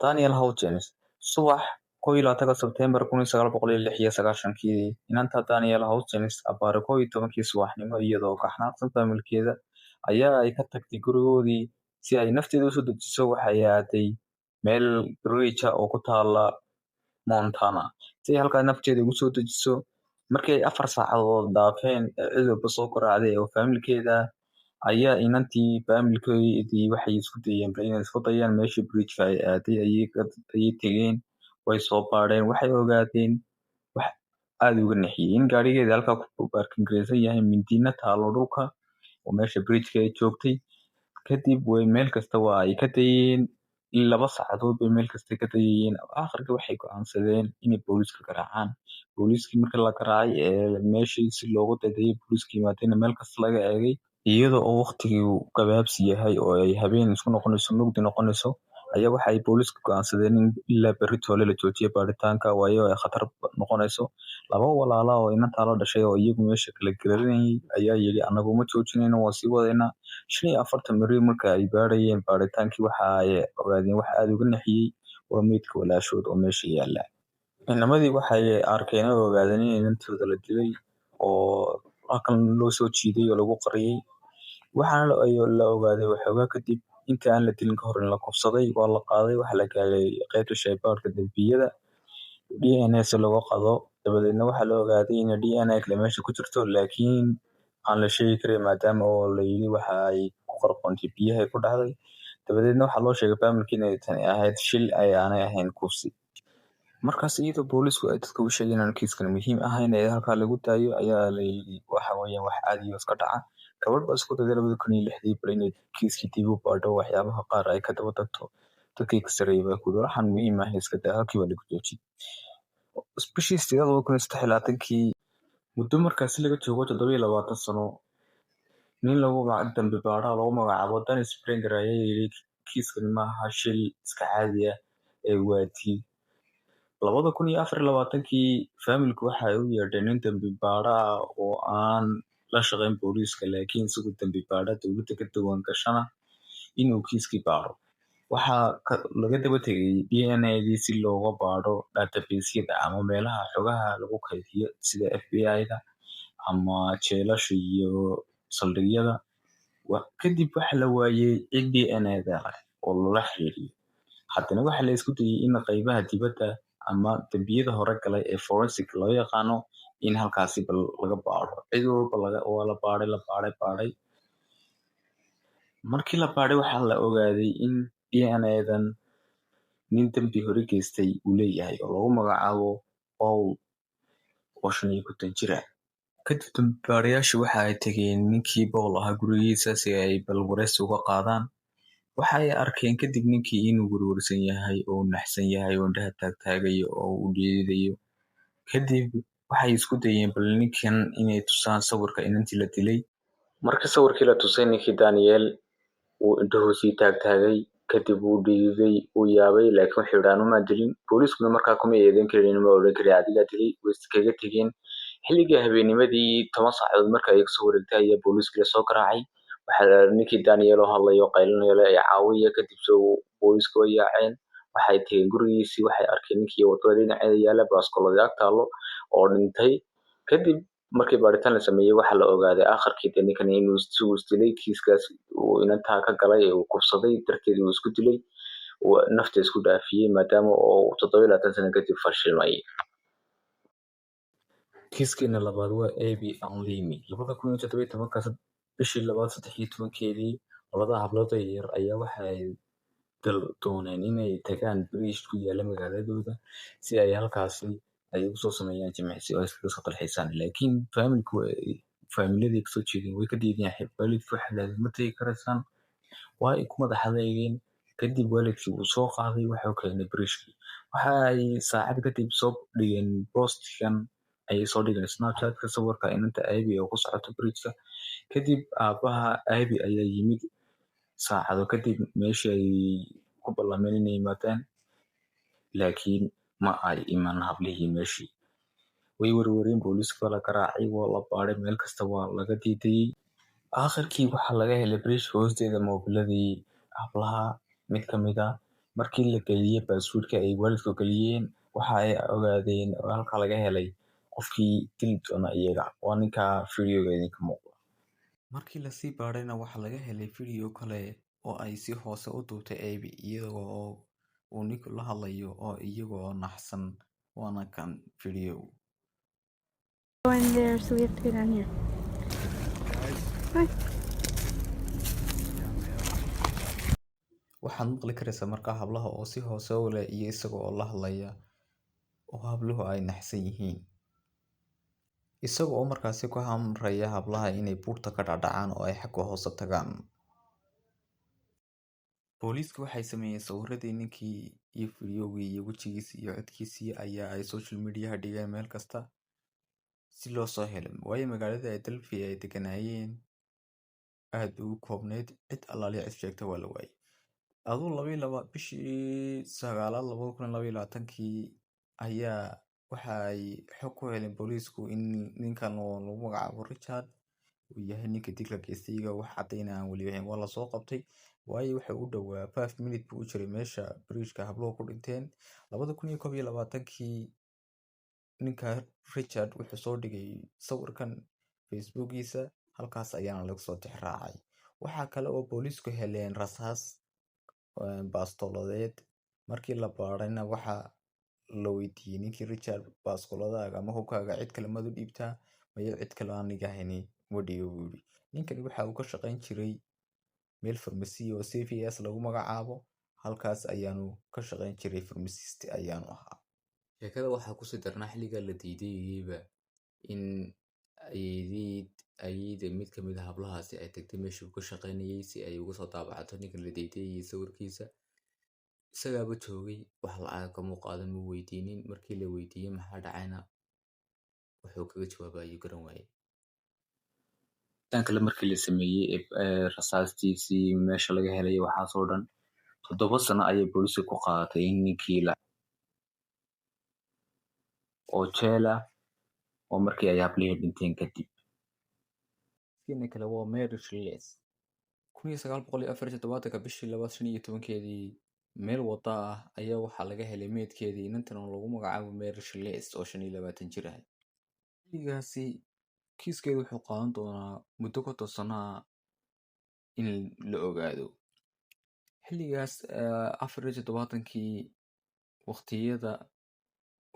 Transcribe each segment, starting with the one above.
Daniel Hawkins subax 21 Sebteembar 1996 inanta Daniel Hawkins abbaare 11kii subaxnimo iyadoo ka xanaaqsan faamilkeeda ayaa ay ka tagtay gurigoodii si ay nafteeda u soo dejiso. Waxay aaday meel bridge ah oo ku taala Montana si ay halkaas nafteeda ugu soo dejiso. Markii ay 4 saacadood dhaafeen cid walba soo garaacday oo faamilkeeda ayaa inantii faamilkeedii waxay isku dayeen meeshii bridge-ka ay aaday ayay tegeen, way soo baadheen, waxay ogaadeen wax aad uga naxiyey in gaarigeeda halkaa ku baarkin garaysan yahay, mindiina taalo dhulka oo meesha bridge-ka ay joogtay. Kadib meel kasta waa ay ka dayeen, 2 saacadood bay meel kasta ka dayeen. Aakhirkii waxay go'aansadeen inay booliiska garaacaan. Booliiskii markii la garaacay ee meeshii si loogu dayday booliiska yimaadeen meel kasta laga eegay, iyada oo waqtigii uu gabaabsi yahay oo ay habeen isku noqonayso, mugdi noqonayso, ayaa waxa ay booliisku go'aansadeen in ilaa berri toole la joojiyo baaritaanka, waayo ay khatar noqonayso. 2 walaala oo inantaa la dhashay oo iyagu meesha kala garanayay ayaa yidhi anagu ma joojinayno, waan sii wadaynaa. 45 beri marka ay baadhayeen baaritaankii waxa ay ogaadeen wax aad uga naxiyey, waa meydka walaashood oo meesha yaala. Inamadii waxay arkeen oo ogaadeen in inantooda la dilay oo halkan loo soo jiiday oo lagu qariyay. Waxaana la ogaaday waxoogaa kadib inta aan la dilin ka hor in la kufsaday, waa la qaaday, waxa la gaaray qaybta shaybaarka dambiyada DNA si looga qaado. Dabadeedna waxaa la ogaaday in DNA kale meesha ku jirto, laakiin aan la sheegi karin maadaama oo la yidhi waxa ay ku qarqoontay biyaha ay ku dhacday. Dabadeedna waxaa loo sheegay faamilkii inay tani ahayd shil ay aanay ahayn kufsi. Markaas iyadoo booliisku ay dadka u sheegeen in kiiskan muhiim ahayn ee halkaa lagu daayo ayaa la yidhi waxa weeyaan wax caadi ah iska dhaca. Gabadh baa isku dayday 2006 bal inay kiiskii dib u baadho waxyaabaha qaar ay ka daba tagto. Dadkii ka sarreeyay baa ku yidhi waxaan muhiim ah iska daa, halkii waa lagu joojiyey. Bishii 8 2023 muddo markaasi laga joogo 27 sano, nin dambi baadha lagu magacaabo Dennis Springer ayaa yidhi kiiskan maaha shil iska caadi ah ee waa dil. 2024 faamilku waxa ay u yeedheen nin dambi baadha ah oo aan la shaqayn booliiska, laakiin isagu dambi baadha dowladda ka diiwaan gashana inuu kiiskii baadho. Waxaa laga daba tegay DNA-dii si looga baadho database-yada ama meelaha xogaha lagu kaydiyo sida FBI-da ama jeelasha iyo saldhigyada. Kadib waxa la waayay cid DNA-da oo lala xiriiriyo. Haddana waxa la isku dayay in qaybaha dibadda ama dambiyada hore galay ee forensic loo yaqaano in halkaasi bal laga baadho. Cid walba waa la baadhay. Markii la baadhay waxaa la ogaaday in DNA-dan nin dambi hore geystay uu leeyahay oo lagu magacaabo Paul oo 55 jir ah. Kadib dambi baadhayaashu waxa ay tageen ninkii Paul ahaa gurigiisa si ay bal wareysi uga qaadaan. Waxa ay arkeen kadib ninkii inuu werwersan yahay oo naxsan yahay oo indhaha taagtaagayo oo uu dhiidayo. Kadib waxay isku dayeen bal ninkan inay tusaan sawirka inantii la dilay. Markii sawirkii la tusay ninkii Daniel uu indhuhu sii taagtaagay, kadib uu dhiiday, uu yaabay, laakiin wuxuu yidhi anuma dilin. Booliiskuna markaa kuma eedayn karin, ma odhan karin adigaa dilay, way iskaga tegeen. Xilligii habeennimadii 10 saacadood marka ay kasoo wareegtay ayaa booliiskii lasoo garaacay. Waxaa ninkii Daniel oo hadlayo qaylinayo le caawiya. Kadib booliisku way yaaceen, waxay tageen gurigiisii, waxay arkeen ninkii wadada dhinaceeda yaala baaskoolada ag taalo oo dhintay. Kadib markii baaritaan la sameeyey waxaa la ogaaday aakhirkii ninkan inuu isagu isdilay, kiiskaas uu inantaa ka galay ee uu kufsaday darteed uu isku dilay, uu nafta isku dhaafiyey maadaama oo 27 sano kadib fashilmay. Kiiskiina labaad waa Abby Anlimi. 2017 bishii 13-keedii, 2 hablood oo yaryar ayaa waxa ay dooneen inay tagaan bridge ku yaala magaaladooda si ay halkaasi ay ugu soo sameeyaan jimicsi oo iskaga soo dalxiisaan. Laakiin faamiladii kasoo jeedeen way ka diideen. Waalidkii waxay yidhahdeen ma tagi karaysaan, waa ay ku madax adeegeen. Kadib waalidkii wuu soo qaaday, wuxuu keenay bridge-kii. Waxa ay saacad kadib soo dhigeen post-kan ayay soo dhigeen Snapchat-ka sawirka inanta Abby oo ku socoto bridge-ka. Kadib aabbaha Abby ayaa yimid saacado kadib meeshii ay ku ballameen inay yimaadaan, laakiin ma ay iman hablihii meeshii. Way werwereen, booliiska waa la garaacay, waa la baadhay, meel kasta waa laga diidayey. Aakhirkii waxaa laga helay bridge hoosteeda moobiladii hablaha mid ka mid ah, markii la geliyey baaswordka ay waalidku geliyeen waxa ay ogaadeen oo halka laga helay qofkii dili doona iyaga. Waa ninka videoga idinka muuqda. Markii lasii baadhayna waxaa laga helay video kale oo ay si hoose u duubtay Abby iyadoo oo uu ninku la hadlayo oo iyaga oo naxsan. Waana kan video. Go in there, so we have to go down here. Hi. Waxaad maqli karaysaa markaa hablaha oo si hoose u leh iyo isaga oo la hadlaya oo habluhu ay naxsan yihiin. Isaga oo markaasi ku amraya hablaha inay buurta ka dhacdhacaan oo ay xagga hoose tagaan. Booliisku waxay sameeyeen sawiradii ninkii iyo fidyowgii iyo wejigiisii iyo codkiisii ayaa ay social mediaha dhigeen meel kasta si loo soo helo. Waayo magaalada ay Delphi ay deganaayeen aad ugu koobneyd, cid allaaliya cid sheegta waa la waayay. Aduu bishii 9aad 2022 ayaa waxa ay xog ku heleen booliisku in ninkan oo lagu magacaabo Richard uu yahay ninka dilka geystay. Wax caddayn aan weli ahayn waa la soo qabtay. waayo waxa u dhowaa 5 minutes buu u jiray meesha bridge-ka habluhu ku dhinteen. 2021 ninka Richard wuxuu soo dhigay sawirkan Facebookiisa, halkaas ayaana laga soo tixraacay. Waxaa kale oo booliisku heleen rasaas bastooladeed. Markii la baadhayna waxaa la weydiiyey ninkii Richard, baastooladaada ama hubkaaga cid kale maad u dhiibtaa? Maya, cid kale aniga ahayni ma dhiibo buu yidhi. Ninkani waxa uu ka shaqayn jiray meel farmasi oo CVS lagu magacaabo. Halkaas ayaanu ka shaqayn jiray, farmasist ayaanu ahaa. Sheekada waxaa ku sii darnaa xilliga la diidayba in ayayda mid ka mid ah hablahaasi ay tagtay meeshii uu ka shaqaynayay si ay uga soo daabacato ninka la diidayay sawirkiisa. Isagaaba joogay, wax lacag kama qaadan, ma weydiinin. Markii la weydiiyey maxaa dhacayna wuxuu kaga jawaabayay garan waaye. Tan kale markii la sameeyey rasaastiisii meesha laga helay waxaasoo dhan 7 sano ayay booliiska ku qaadatay in ninkii oo jeel ah oo markii ay hablihii dhinteen kadib. Kiina kale waa Mary Shirley 1974 bishii 15 meel wada ah ayaa waxaa laga helay meydkeedii inantan oo lagu magacaabo Mary Shirley oo 25 jir ah. Xilligaasi kiiskeedu wuxuu qaadan doonaa muddo 50 sano ah in la ogaado. Xilligaas 74kii waqtiyada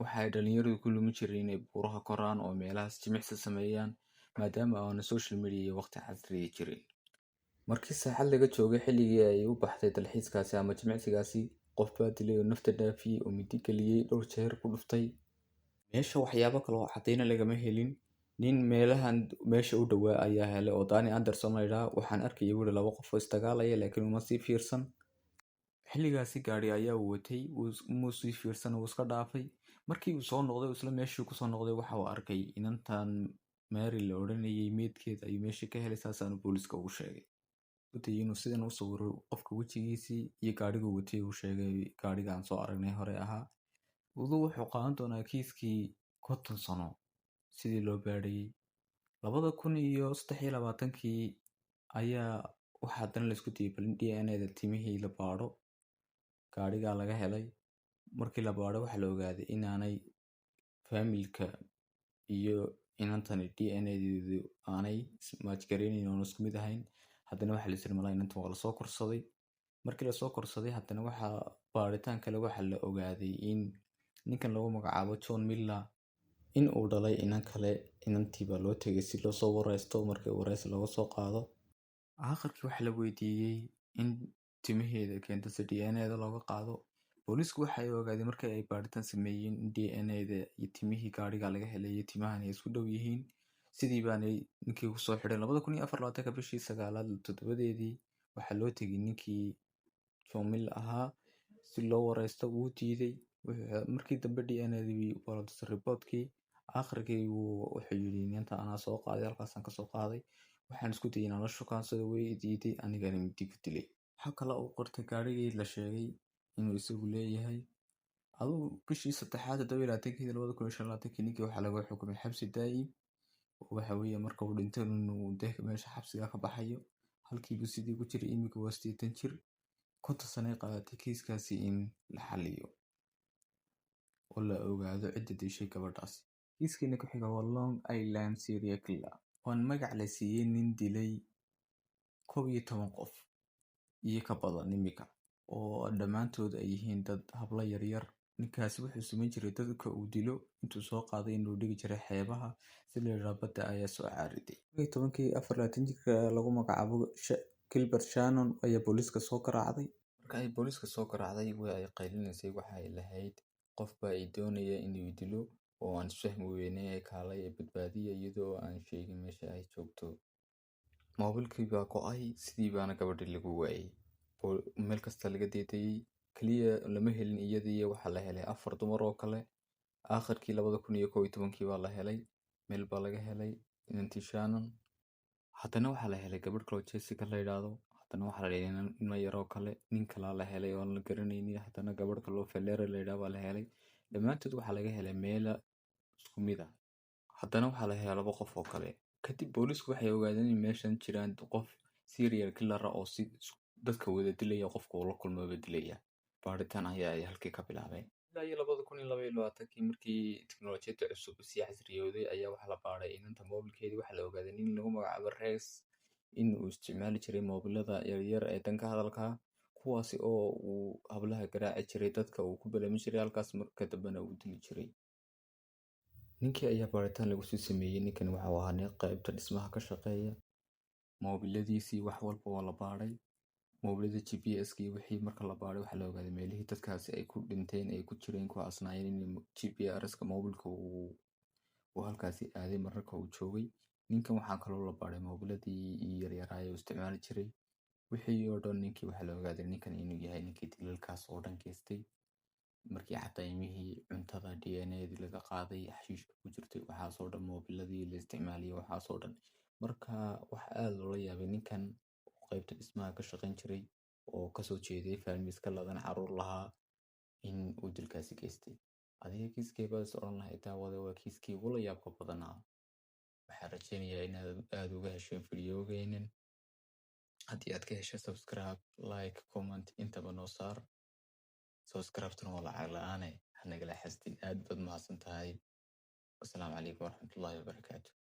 waxay dhalinyaradu ku lumi jireen inay buuraha koraan oo meelahaas jimicsi sameeyaan maadaama aan social media iyo waqti casriya jirin. Markii saaxad laga joogay xilligii ay u baxday dalxiiskaasi ama jimicsigaasi, qof baa dilay oo nafta dhaafiyey oo midi geliyey, dhowr jeer ku dhuftay. Meesha waxyaabo kale oo caddayna lagama helin. nin meesha u dhowaa ayaa helay oo Danny Anderson la yidhaah. Waxaan arkayay weli 2 qof oo isdagaalaya laakiin uma sii fiirsan. Xilligaasi gaari ayaa uu watay, uma sii fiirsan, uu iska dhaafay. Markii uu soo noqday isla meeshii ku soo noqday waxa uu arkay inantan Mary la odhanayay meydkeeda ayuu meeshii ka helay. saasaanu booliiska ugu sheegay. Utay inuu sidan u sawiro qofka wejigiisii iyo gaadhiguu watay uu sheegay gaadhigaan soo aragnay hore ahaa. Wuxuu qaadan doonaa kiiskii 50 sano sidii loo baadhayay. 2023 ayaa waxaa haddana la isku dayay bal in DNA-da timihii la baadho. Gaadhigaa laga helay. Markii la baadho waxaa la ogaaday inaanay faamilka iyo inantani DNA-deedu aanay match garaynayn oo isku mid ahayn. Haddana waxaa la isla malay inantan waa lasoo korsaday. Markii lasoo korsaday haddana waxaa baadhitaan kale waxaa la ogaaday in ninkan lagu magacaabo John Miller in uu dhalay inan kale. Inantii baa loo tegay si loo soo wareysto. Markii wareysi laga soo qaado aakhirkii waxaa la weydiiyey in timaheeda keento si DNA-da looga qaado. Booliisku waxay ogaadeen markii ay baadhitaan sameeyeen in DNA-da iyo timihii gaadhiga laga helay iyo timahan ay isku dhow yihiin. Sidii baanay ninkii ku soo xidheen. 2024 bishii 9aad 7deedii waxaa loo tegay ninkii John Miller ahaa si loo wareysto. Wuu diiday. Markii dambe DNA-dii waa la tusay reportkii. Aakhirkii wuxuu yidhi inanta anaa soo qaaday, halkaasaan ka soo qaaday. Waxaan isku dayay inaan la shukaansado, way diiday, anigana midi ku dilay. Waxa kale oo qortay gaadhigii la sheegay inuu isagu leeyahay. Aduu bishii 3aad 2025 ninkii waxaa lagu xukumay xabsi daa'im. Waxa weeye marka uu dhinto inuu meesha xabsiga ka baxayo. Halkiibu sidii ku jiray, imika waa 80 jir. konton sano ay qaadatay kiiskaasi in la xaliyo oo la ogaado cidda dishay gabadhaasi. Kiiskiina ku xiga waa Long Island serial killer, oon magac la siiyey nin dilay 11 qof iyo ka badan imika, oo dhammaantood ay yihiin dad hablo yaryar. Ninkaasi wuxuu samayn jiray dadka uu dilo intuu soo qaaday inuu dhigi jiray xeebaha si la yidhaahdo badda ayaa soo caariday. 24 jirka lagu magacaabo Gilbert Shannon ayaa booliiska soo garaacday. Marka ay booliiska soo garaacday way ay qaylinaysay, waxa ay lahayd qofba ay doonaya inuu dilo oo aan fahmi weynay ee kaalay ee badbaadiya iyadoo aan sheegin meesha ay joogto. Moobilkii baa go'ay, sidii baana gabadhii lagu waayay. Meel kasta laga deedayay, kaliya lama helin iyadii, waxaa la helay 4 dumar oo kale. Aakhirkii 2011 baa la helay, meel baa laga helay inantii Shannon. Haddana waxaa la helay gabadh kaloo Jessica la yidhaahdo. Haddana waxaa la helay ilmo yar oo kale, nin kalaa la helay oo aan la garanaynin. Haddana gabadh kaloo Valeria la yidhaahdo baa la helay. Dhammaantood waxaa laga helay meelo isku mid ah. Haddana waxaa la helay 2 qof oo kale. Kadib booliisku waxay ogaadeen in meeshan jiraan qof serial killer ah oo dadka wada dilaya, qofka uu la kulmaba dilaya. Baaritaan ayaa ay halkii ka bilaabeen. Ilaa iyo 2022 markii tiknoolajiyada cusub sii casriyowday ayaa waxaa la baaray inanta moobilkeedii. Waxaa la ogaaday nin lagu magacaabo Rex in uu isticmaali jiray moobilada yaryar ee danka hadalka, kuwaasi oo uu hablaha garaaci jiray, dadka uu ku balaamin jiray, halkaas marka dambena uu dili jiray. Ninkii ayaa baaritaan lagu sii sameeyey. Ninkan waxa uu ahaa nin qaybta dhismaha ka shaqeeya. Moobiladiisii wax walba waa la baaray. Moobilada GPS-kii wixii marka la baaray waxaa la ogaaday meelihii dadkaasi ay ku dhinteen, ay ku jireen, ku aasnaayeen in GPS-ka moobilka uu halkaasi aaday mararka uu joogay. Ninkan waxaa kaloo la baaray moobiladii yaryaraay uu isticmaali jiray. Wixii oo dhan ninkii waxaa la ogaaday ninkan inuu yahay ninkii dilalkaas oo dhan geystay. Markii cadaymihii cuntada DNA-dii laga qaaday, xashiishka ku jirtay, waxaasoo dhan, moobiladii la isticmaaliyay, waxaasoo dhan. Marka wax aad loola yaabay ninkan qaybta dhismaha ka shaqayn jiray oo kasoo jeeday faalmis ka ladan caruur lahaa in uu dilkaasi geystay. Adiga kiiskee baad is odhan lahayd daawada waa kiiskii ugu la yaabka badanaa. Waxaan rajaynayaa inaad aad uga hesheen fiidiyowgeenan. Haddii aad ka heshay subscribe, like, comment intaba noo saar. Subscribe-tuna waa lacag la'aane, ha nagala xasdin. Aad baad mahadsan tahay. Wasalaamu calaykum waraxmatullaahi wabarakaatuh.